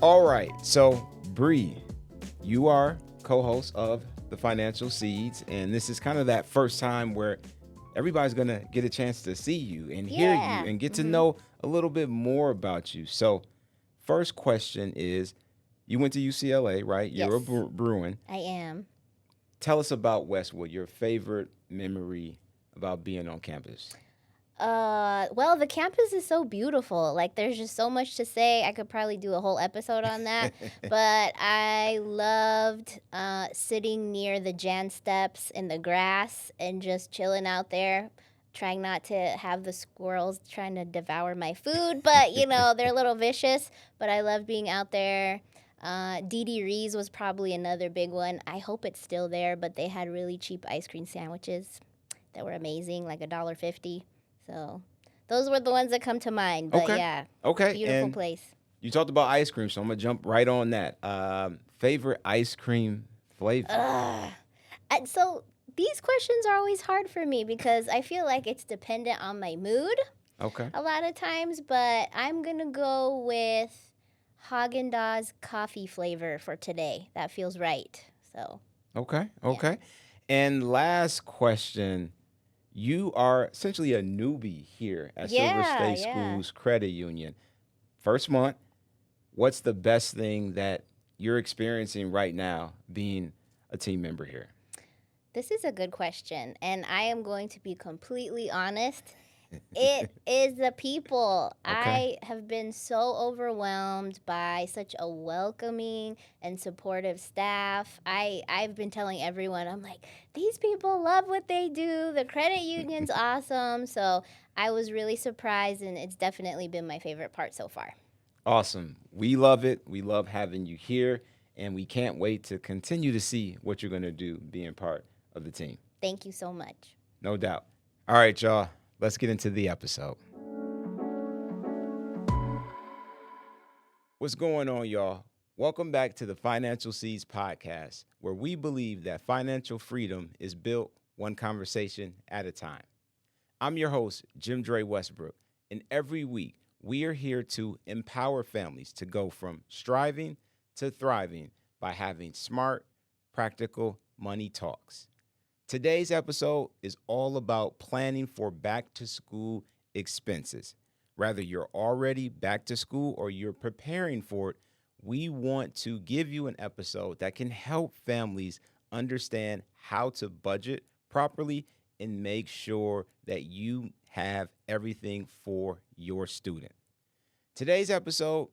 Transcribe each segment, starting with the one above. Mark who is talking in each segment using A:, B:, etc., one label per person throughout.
A: All right. So, Bree, you are co-host of the Financial Seeds, and this is kind of that first time where everybody's going to get a chance to see you and hear you
B: Yeah.
A: and get to know a little bit more about you. So, first question is, you went to UCLA, right? You're a
B: Yes,
A: Bruin.
B: I am.
A: Tell us about Westwood, your favorite memory about being on campus.
B: Well, the campus is so beautiful. Like, there's just so much to say. I could probably do a whole episode on that. But I loved sitting near the Jan steps in the grass and just chilling out there, trying not to have the squirrels trying to devour my food. But, they're a little vicious. But I love being out there. Dee Ree's was probably another big one. I hope it's still there, but they had really cheap ice cream sandwiches that were amazing, like $1.50. So those were the ones that come to mind. But
A: Okay.
B: yeah,
A: Okay.
B: beautiful
A: And
B: place.
A: you talked about ice cream, so I'm going to jump right on that. Favorite ice cream flavor?
B: So these questions are always hard for me because I feel like it's dependent on my mood
A: Okay.
B: a lot of times. But I'm going to go with Haagen-Dazs coffee flavor for today. That feels right. So,
A: Okay.
B: yeah.
A: Okay. And last question. You are essentially a newbie here at Silver
B: Yeah,
A: State
B: yeah.
A: Schools Credit Union. First month, what's the best thing that you're experiencing right now being a team member here?
B: This is a good question, and I am going to be completely honest. It is the people.
A: Okay.
B: I have been so overwhelmed by such a welcoming and supportive staff. I've been telling everyone, I'm like, these people love what they do. The credit union's awesome. So I was really surprised, and it's definitely been my favorite part so far.
A: Awesome. We love it. We love having you here, and we can't wait to continue to see what you're going to do being part of the team.
B: Thank you so much.
A: No doubt. All right, y'all. Let's get into the episode. What's going on, y'all? Welcome back to the Financial Seeds podcast, where we believe that financial freedom is built one conversation at a time. I'm your host, JimDre Westbrook, and every week we are here to empower families to go from striving to thriving by having smart, practical money talks. Today's episode is all about planning for back to school expenses. Whether you're already back to school or you're preparing for it, we want to give you an episode that can help families understand how to budget properly and make sure that you have everything for your student. Today's episode,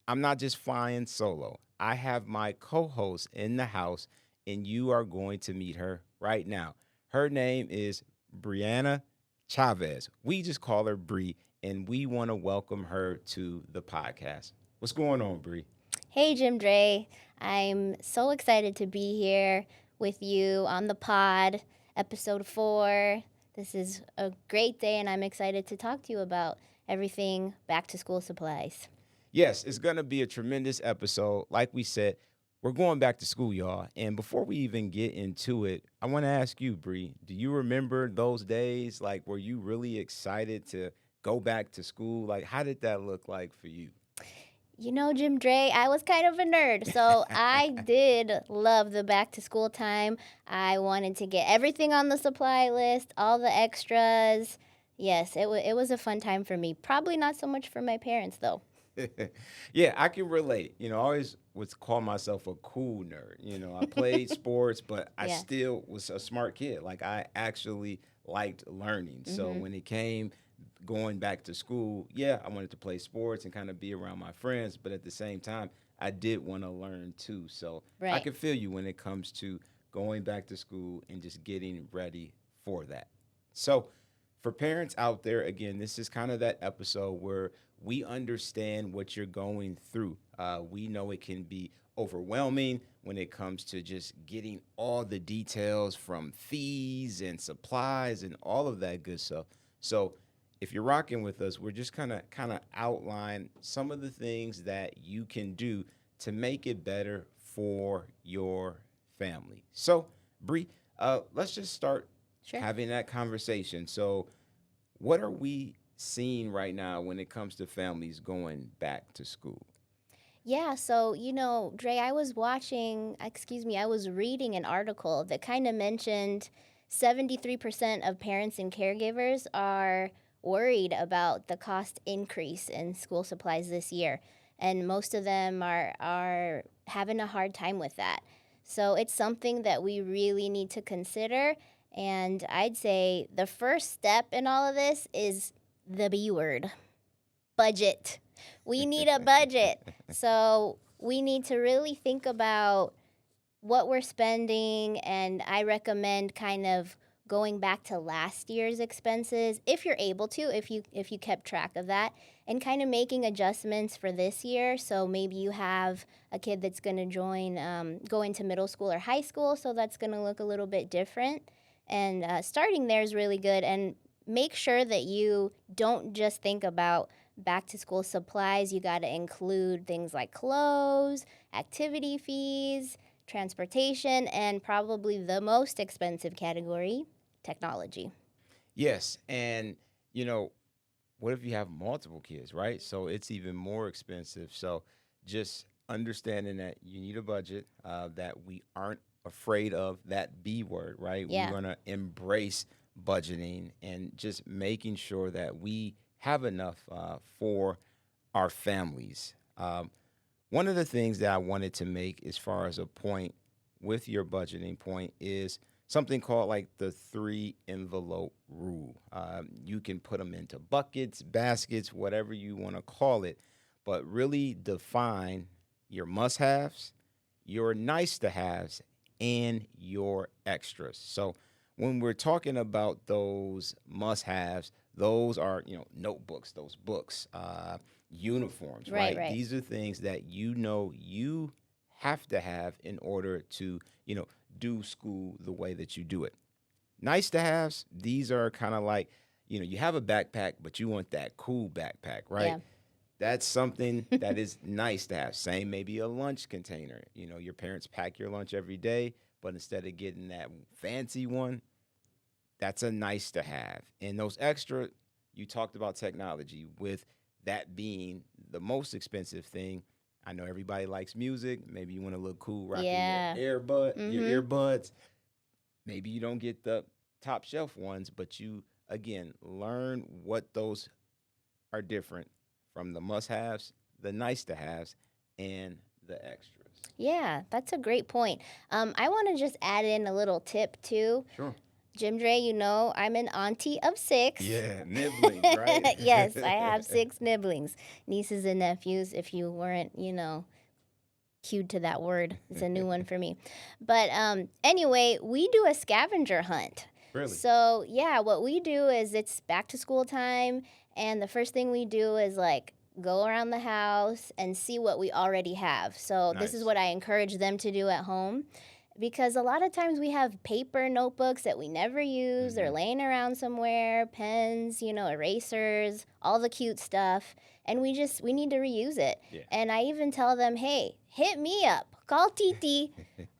A: I'm not just flying solo. I have my co-host in the house, and you are going to meet her right now. Her name is Brianna Chavez. We just call her Bree, and we want to welcome her to the podcast. What's going on, Bree?
B: Hey, Jim Dre. I'm so excited to be here with you on the pod, episode 4. This is a great day, and I'm excited to talk to you about everything back to school supplies.
A: Yes, it's going to be a tremendous episode. Like we said, we're going back to school, y'all. And before we even get into it, I want to ask you, Bree, do you remember those days? Like, were you really excited to go back to school? Like, how did that look like for you?
B: You know, Jim Dre, I was kind of a nerd, so I did love the back to school time. I wanted to get everything on the supply list, all the extras. Yes, it was a fun time for me. Probably not so much for my parents, though.
A: Yeah, I can relate. I always would call myself a cool nerd. I played sports, but I
B: Yeah.
A: still was a smart kid. Like, I actually liked learning. So when it came going back to school, yeah, I wanted to play sports and kind of be around my friends, but at the same time, I did want to learn too. So I
B: Right.
A: can feel you when it comes to going back to school and just getting ready for that. So for parents out there, again, this is kind of that episode where we understand what you're going through. We know it can be overwhelming when it comes to just getting all the details from fees and supplies and all of that good stuff. So if you're rocking with us, we're just kind of outline some of the things that you can do to make it better for your family. So, Bree, let's just start
B: Sure.
A: having that conversation. So, what are we seeing right now when it comes to families going back to school?
B: Yeah, so Dre, I was reading an article that kind of mentioned 73% of parents and caregivers are worried about the cost increase in school supplies this year. And most of them are having a hard time with that. So it's something that we really need to consider. And I'd say the first step in all of this is the B word: budget. We need a budget. So we need to really think about what we're spending, and I recommend kind of going back to last year's expenses if you're able to, if you kept track of that, and kind of making adjustments for this year. So maybe you have a kid that's going to go into middle school or high school, so that's going to look a little bit different. And starting there is really good. And make sure that you don't just think about back to school supplies. You got to include things like clothes, activity fees, transportation, and probably the most expensive category, technology.
A: Yes, and you know, what if you have multiple kids, right? So it's even more expensive. So just understanding that you need a budget, that we aren't afraid of that B word, right? We're
B: Yeah.
A: going to embrace budgeting and just making sure that we have enough for our families. One of the things that I wanted to make as far as a point with your budgeting point is something called like the three envelope rule. You can put them into buckets, baskets, whatever you want to call it, but really define your must haves, your nice to haves, and your extras. So when we're talking about those must haves, those are, notebooks, those books, uniforms,
B: Right,
A: right?
B: right.
A: These are things that you have to have in order to, do school the way that you do it. Nice to haves, these are kind of like, you have a backpack, but you want that cool backpack, right?
B: Yeah.
A: That's something that is nice to have. Same, maybe a lunch container. Your parents pack your lunch every day, but instead of getting that fancy one, that's a nice to have. And those extra, you talked about technology, with that being the most expensive thing. I know everybody likes music. Maybe you want to look cool rocking
B: Yeah.
A: your earbuds. Maybe you don't get the top shelf ones, but you again learn what those are different from the must haves, the nice to haves, and the extras.
B: Yeah, that's a great point. I want to just add in a little tip too.
A: Sure.
B: JimDre, I'm an auntie of 6.
A: Yeah, nibblings, right?
B: Yes, I have 6 nibblings, nieces and nephews. If you weren't, cued to that word, it's a new one for me. But anyway, we do a scavenger hunt.
A: Really?
B: So yeah, what we do is it's back to school time, and the first thing we do is like go around the house and see what we already have. So this is
A: Nice.
B: what I encourage them to do at home, because a lot of times we have paper notebooks that we never use. They're laying around somewhere, pens, erasers, all the cute stuff, and we need to reuse it.
A: Yeah.
B: And I even tell them, hey, hit me up, call Titi,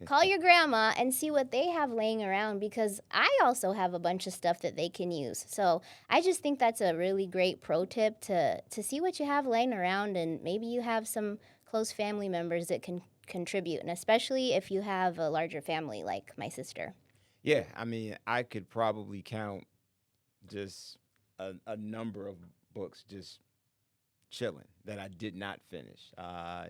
B: call your grandma, and see what they have laying around, because I also have a bunch of stuff that they can use. So I just think that's a really great pro tip, to see what you have laying around, and maybe you have some close family members that can contribute, and especially if you have a larger family like my sister.
A: Yeah, I mean, I could probably count just a number of books just chilling that I did not finish. I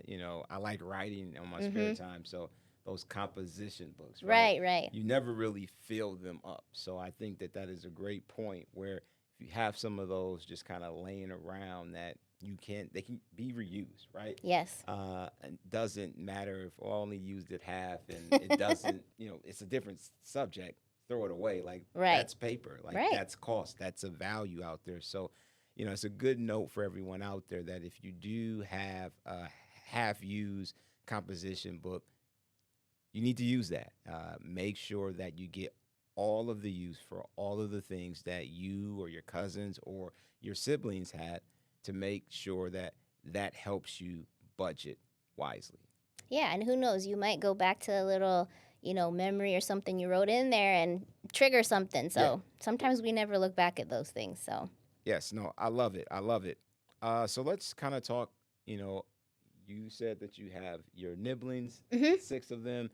A: like writing on my spare time, so those composition books, right?
B: Right.
A: You never really fill them up. So I think that that is a great point, where if you have some of those just kind of laying around, that they can be reused, right?
B: Yes.
A: And doesn't matter if I only used it half, and it doesn't, it's a different subject. Throw it away. Like,
B: Right.
A: that's paper. Like,
B: Right.
A: that's cost. That's a value out there. So, it's a good note for everyone out there that if you do have a half-used composition book, you need to use that. Make sure that you get all of the use for all of the things that you or your cousins or your siblings had, to make sure that that helps you budget wisely.
B: Yeah, and who knows, you might go back to a little, memory or something you wrote in there and trigger something. So
A: Yeah.
B: sometimes we never look back at those things. So
A: Yes, no, I love it. I love it. So let's kind of talk, you know, You said that you have your nibblings,
B: Hmm.
A: 6 of them,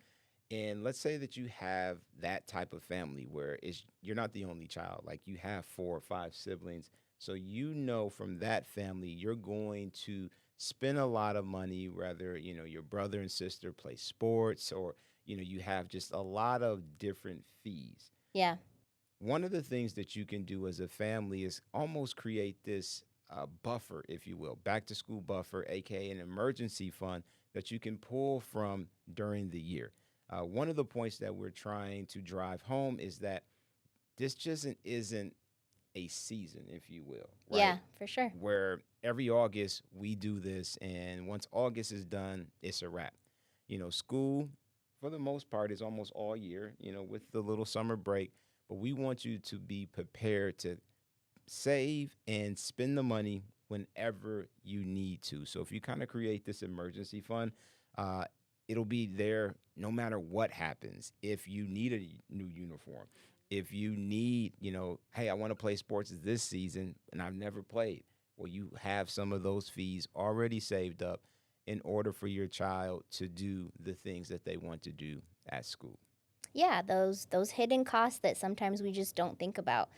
A: and let's say that you have that type of family where you're not the only child, like you have 4 or 5 siblings. So you know from that family, you're going to spend a lot of money, whether your brother and sister play sports or you have just a lot of different fees.
B: Yeah.
A: One of the things that you can do as a family is almost create this buffer, if you will, back to school buffer, aka an emergency fund that you can pull from during the year. One of the points that we're trying to drive home is that this just isn't a season, if you will,
B: Yeah,
A: right?
B: for sure.
A: Where every August we do this, and once August is done, it's a wrap. School for the most part is almost all year, with the little summer break, but we want you to be prepared to save and spend the money whenever you need to. So if you kind of create this emergency fund, uh, it'll be there no matter what happens. If you need a new uniform, if you need, hey, I want to play sports this season and I've never played, well, you have some of those fees already saved up in order for your child to do the things that they want to do at school.
B: Yeah, those hidden costs that sometimes we just don't think about.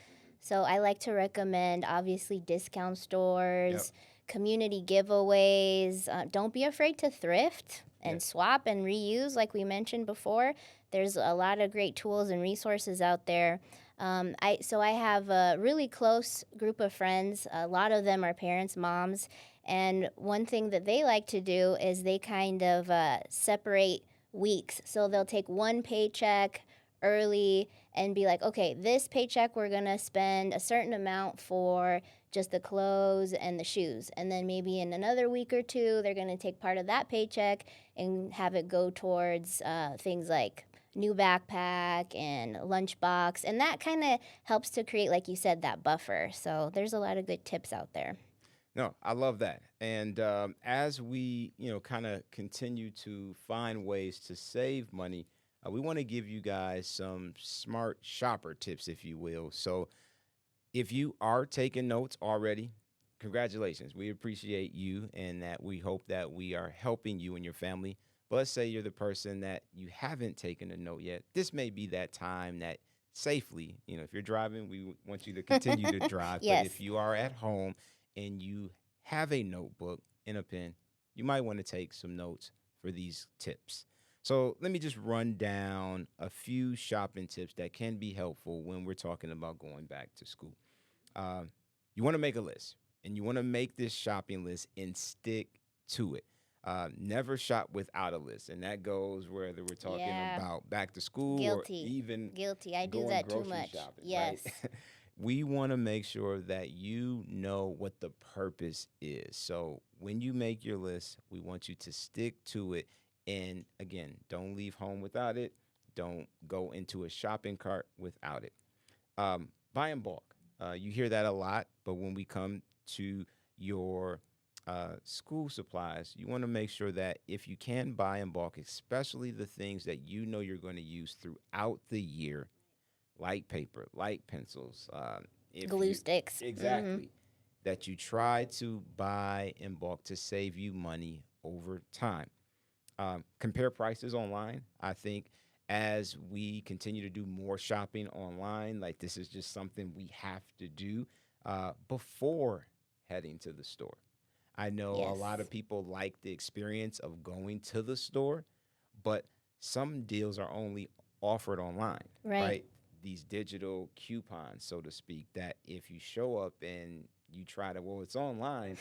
B: So I like to recommend obviously discount
A: Yep.
B: stores, community giveaways. Don't be afraid to thrift and
A: Yes.
B: swap and reuse, like we mentioned before. There's a lot of great tools and resources out there. I have a really close group of friends. A lot of them are parents, moms, and one thing that they like to do is they kind of separate weeks. So they'll take one paycheck early and be like, okay, this paycheck we're gonna spend a certain amount for just the clothes and the shoes. And then maybe in another week or two, they're gonna take part of that paycheck and have it go towards things like new backpack and lunchbox. And that kind of helps to create, like you said, that buffer. So there's a lot of good tips out there.
A: No, I love that. And as we, kind of continue to find ways to save money, we want to give you guys some smart shopper tips, if you will. So if you are taking notes already, congratulations. We appreciate you and that we hope that we are helping you and your family. But let's say you're the person that you haven't taken a note yet. This may be that time that safely, if you're driving, we want you to continue to drive. But if
B: Yes.
A: you are at home and you have a notebook and a pen, you might want to take some notes for these tips. So let me just run down a few shopping tips that can be helpful when we're talking about going back to school. Uh, you want to make a list and you want to make this shopping list and stick to it. Never shop without a list. And that goes whether we're talking
B: Yeah.
A: about back to school or
B: Guilty.
A: even
B: Guilty. I do
A: going
B: that too
A: grocery
B: much.
A: shopping, right?
B: Yes.
A: We want to make sure that you know what the purpose is. So when you make your list, we want you to stick to it. And again, don't leave home without it. Don't go into a shopping cart without it. Buy in bulk. You hear that a lot, but when we come to your school supplies, you want to make sure that if you can buy in bulk, especially the things that you know you're going to use throughout the year, like paper, like pencils, if
B: Glue
A: you
B: sticks. Mm-hmm.
A: exactly that you try to buy in bulk to save you money over time. Compare prices online. I think as we continue to do more shopping online, like this is just something we have to do before heading to the store. I know a lot
B: Yes.
A: of people like the experience of going to the store, but some deals are only offered online,
B: Right.
A: right? These digital coupons, so to speak, that if you show up and you try to, well, it's online,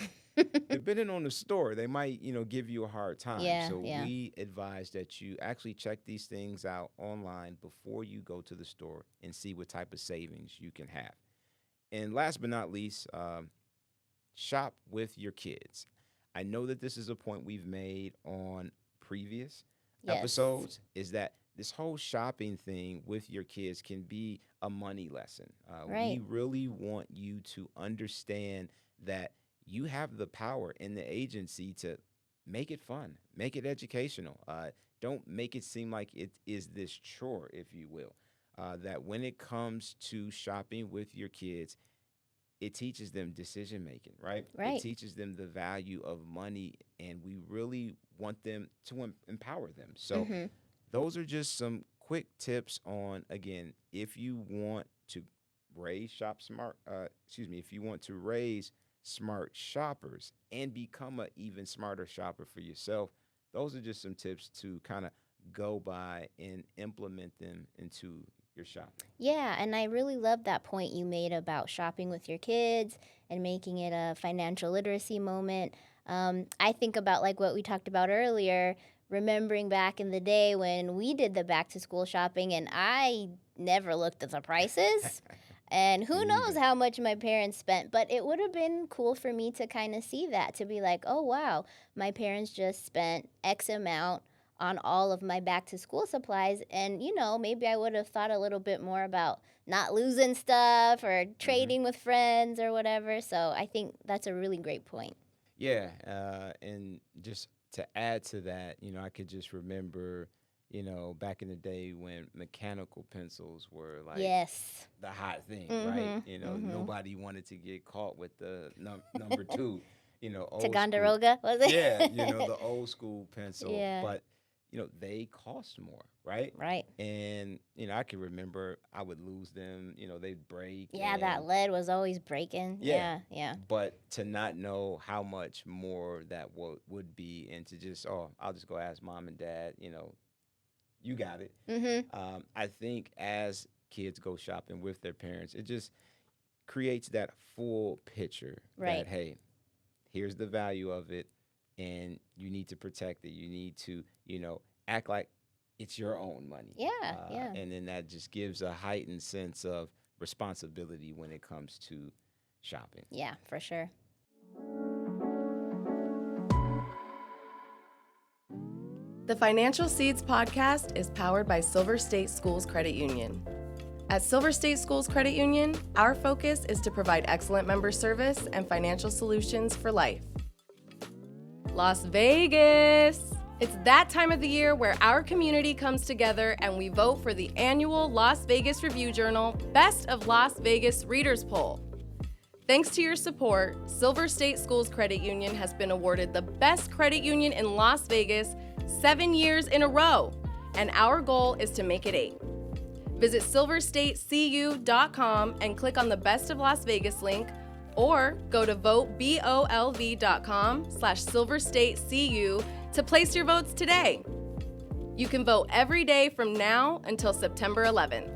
A: depending on the store, they might, give you a hard time.
B: Yeah,
A: So
B: yeah.
A: we advise that you actually check these things out online before you go to the store and see what type of savings you can have. And last but not least, shop with your kids. I know that this is a point we've made on previous
B: Yes.
A: episodes is that this whole shopping thing with your kids can be a money lesson. We
B: Right.
A: really want you to understand that you have the power and the agency to make it fun, make it educational. Don't make it seem like it is this chore, if you will. That when it comes to shopping with your kids, it teaches them decision making, right? It
B: Right.
A: teaches them the value of money, and we really want them to empower them. So
B: Mm-hmm.
A: those are just some quick tips on, again, if you want to raise shop smart, if you want to raise smart shoppers and become an even smarter shopper for yourself, those are just some tips to kind of go by and implement them into your shopping.
B: Yeah, and I really love that point you made about shopping with your kids and making it a financial literacy moment. I think about like what we talked about earlier, remembering back in the day when we did the back to school shopping, and I never looked at the prices. And who
A: Me
B: knows
A: either.
B: how much my parents spent, but it would have been cool for me to kind of see that, to be like, oh, wow, my parents just spent X amount on all of my back to school supplies. And, maybe I would have thought a little bit more about not losing stuff or
A: Hmm.
B: trading with friends or whatever. So I think that's a really great point.
A: Yeah, and just to add to that, I could just remember, back in the day when mechanical pencils were like
B: Yes.
A: the hot thing, right?
B: Mm-hmm. Mm-hmm.
A: Nobody wanted to get caught with the number two, old school.
B: Ticonderoga, was it?
A: Yeah, the old school pencil,
B: Yeah.
A: but they cost more, right?
B: Right.
A: And I can remember I would lose them, they'd break.
B: Yeah, that
A: And
B: lead was always breaking.
A: yeah,
B: Yeah, yeah.
A: but to not know how much more that would be, and to just, oh, I'll just go ask mom and dad, you got it.
B: Mm-hmm.
A: I think as kids go shopping with their parents, it just creates that full picture
B: Right.
A: that, hey, here's the value of it, and you need to protect it. You need to, act like it's your own money.
B: Yeah, yeah.
A: And then that just gives a heightened sense of responsibility when it comes to shopping.
B: Yeah, for sure.
C: The Financial Seeds podcast is powered by Silver State Schools Credit Union. At Silver State Schools Credit Union, our focus is to provide excellent member service and financial solutions for life. Las Vegas! It's that time of the year where our community comes together and we vote for the annual Las Vegas Review Journal Best of Las Vegas Readers Poll. Thanks to your support, Silver State Schools Credit Union has been awarded the best credit union in Las Vegas 7 years in a row, and our goal is to make it 8. Visit silverstatecu.com and click on the Best of Las Vegas link, or go to votebolv.com/silverstatecu to place your votes today. You can vote every day from now until September 11th.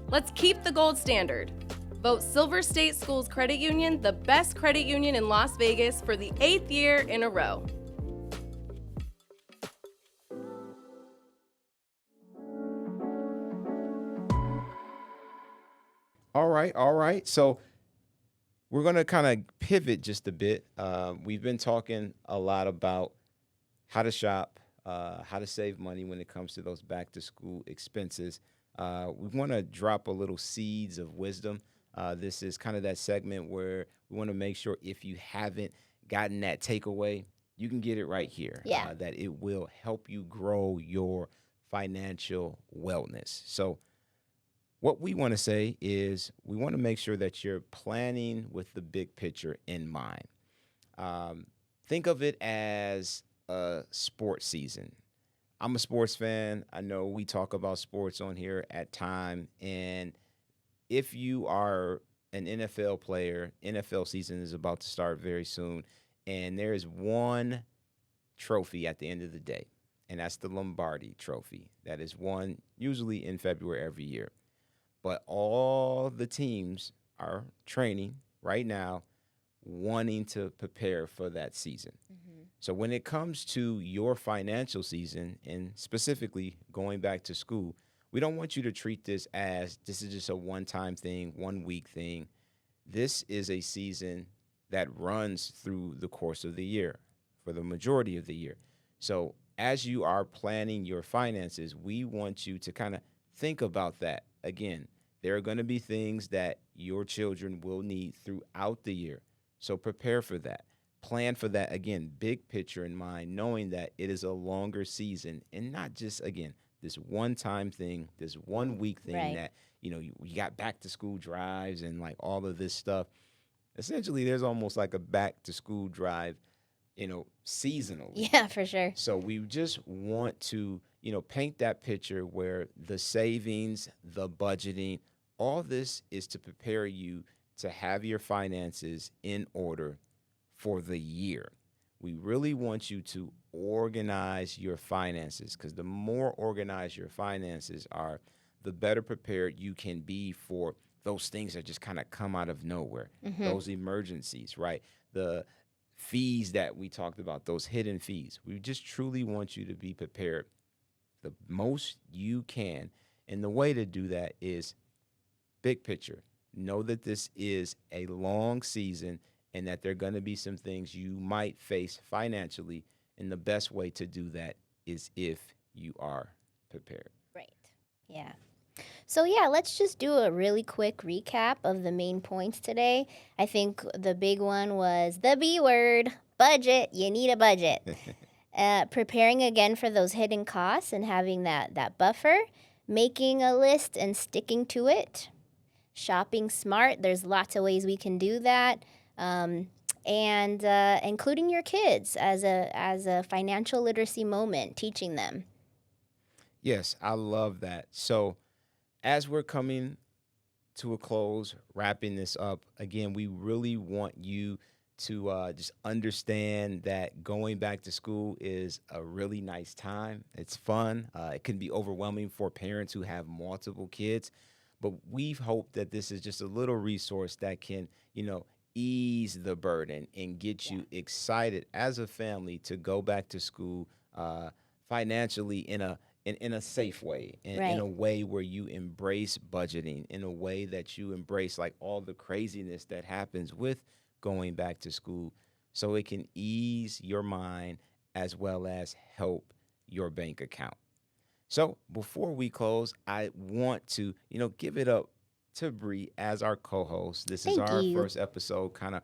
C: Let's keep the gold standard. Vote Silver State Schools Credit Union the best credit union in Las Vegas for the 8th year in a row.
A: All right, all right. So we're going to kind of pivot just a bit. We've been talking a lot about how to shop, how to save money when it comes to those back to school expenses. We want to drop a little seeds of wisdom. This is kind of that segment where we want to make sure if you haven't gotten that takeaway, you can get it right here.
B: Yeah.
A: That it will help you grow your financial wellness. So what we want to say is we want to make sure that you're planning with the big picture in mind. Think of it as a sports season. I'm a sports fan. I know we talk about sports on here at time. And if you are an NFL player, NFL season is about to start very soon. And there is one trophy at the end of the day, and that's the Lombardi Trophy. That is won usually in February every year. But all the teams are training right now, wanting to prepare for that season.
B: Mm-hmm.
A: So when it comes to your financial season, and specifically going back to school, we don't want you to treat this as this is just a one-time thing, 1 week thing. This is a season that runs through the course of the year for the majority of the year. So as you are planning your finances, we want you to kind of think about that. Again, there are going to be things that your children will need throughout the year. So prepare for that. Plan for that. Again, big picture in mind, knowing that it is a longer season and not just, again, this one-time thing, this 1 week thing
B: Right.
A: that, you got back to school drives and like all of this stuff. essentially there's almost like a back to school drive, seasonally.
B: Yeah, for sure.
A: So we just want to, paint that picture where the savings, the budgeting, all this is to prepare you to have your finances in order for the year. We really want you to organize your finances, because the more organized your finances are, the better prepared you can be for those things that just kind of come out of nowhere, those emergencies, right? The fees that we talked about, those hidden fees. We just truly want you to be prepared the most you can. And the way to do that is big picture. Know that this is a long season and that there are going to be some things you might face financially. And the best way to do that is if you are prepared.
B: Right. Yeah. So yeah, let's just do a really quick recap of the main points today. I think the big one was the B word, budget. You need a budget. Preparing again for those hidden costs and having that buffer. Making a list and sticking to it. Shopping smart. There's lots of ways we can do that. And including your kids as a financial literacy moment, teaching them.
A: Yes, I love that. So as we're coming to a close, wrapping this up, again, we really want you to just understand that going back to school is a really nice time. It's fun. It can be overwhelming for parents who have multiple kids, but we've hoped that this is just a little resource that can, ease the burden and get you excited as a family to go back to school financially in a safe way, in a way where you embrace budgeting, in a way that you embrace like all the craziness that happens with going back to school, so it can ease your mind as well as help your bank account. So before we close, I want to, give it up to Bree as our co-host. This is our first episode, kind of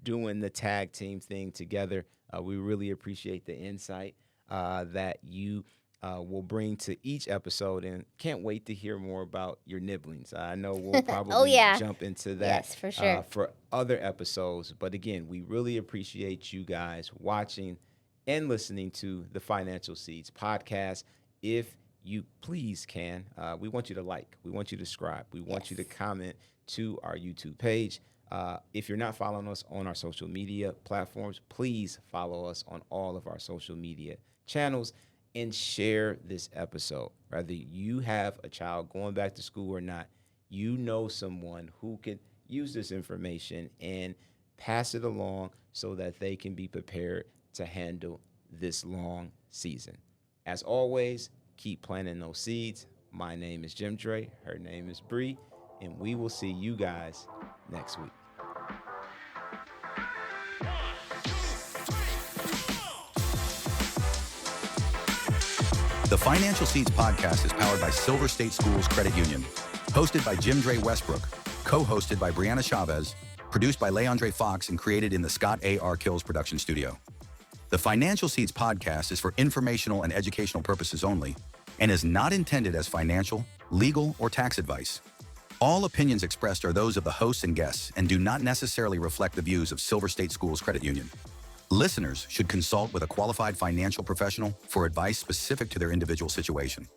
A: doing the tag team thing together. We really appreciate the insight that you will bring to each episode, and can't wait to hear more about your nibblings. I know we'll probably jump into that
B: yes, for sure.
A: For other episodes. But again, we really appreciate you guys watching and listening to the Financial Seeds podcast. If you please can, we want you to like, we want you to subscribe, we want you to comment to our YouTube page. If you're not following us on our social media platforms, please follow us on all of our social media channels and share this episode. Whether you have a child going back to school or not, you know someone who can use this information and pass it along so that they can be prepared to handle this long season. As always, keep planting those seeds. My name is JimDre, her name is Bree, and we will see you guys next week.
D: The Financial Seeds podcast is powered by Silver State Schools Credit Union. Hosted by JimDre Westbrook, co-hosted by Brianna Chavez, produced by Leandre Fox, and created in the Scott A. R. Kills production studio. The Financial Seeds podcast is for informational and educational purposes only and is not intended as financial, legal, or tax advice. All opinions expressed are those of the hosts and guests and do not necessarily reflect the views of Silver State Schools Credit Union. Listeners should consult with a qualified financial professional for advice specific to their individual situation.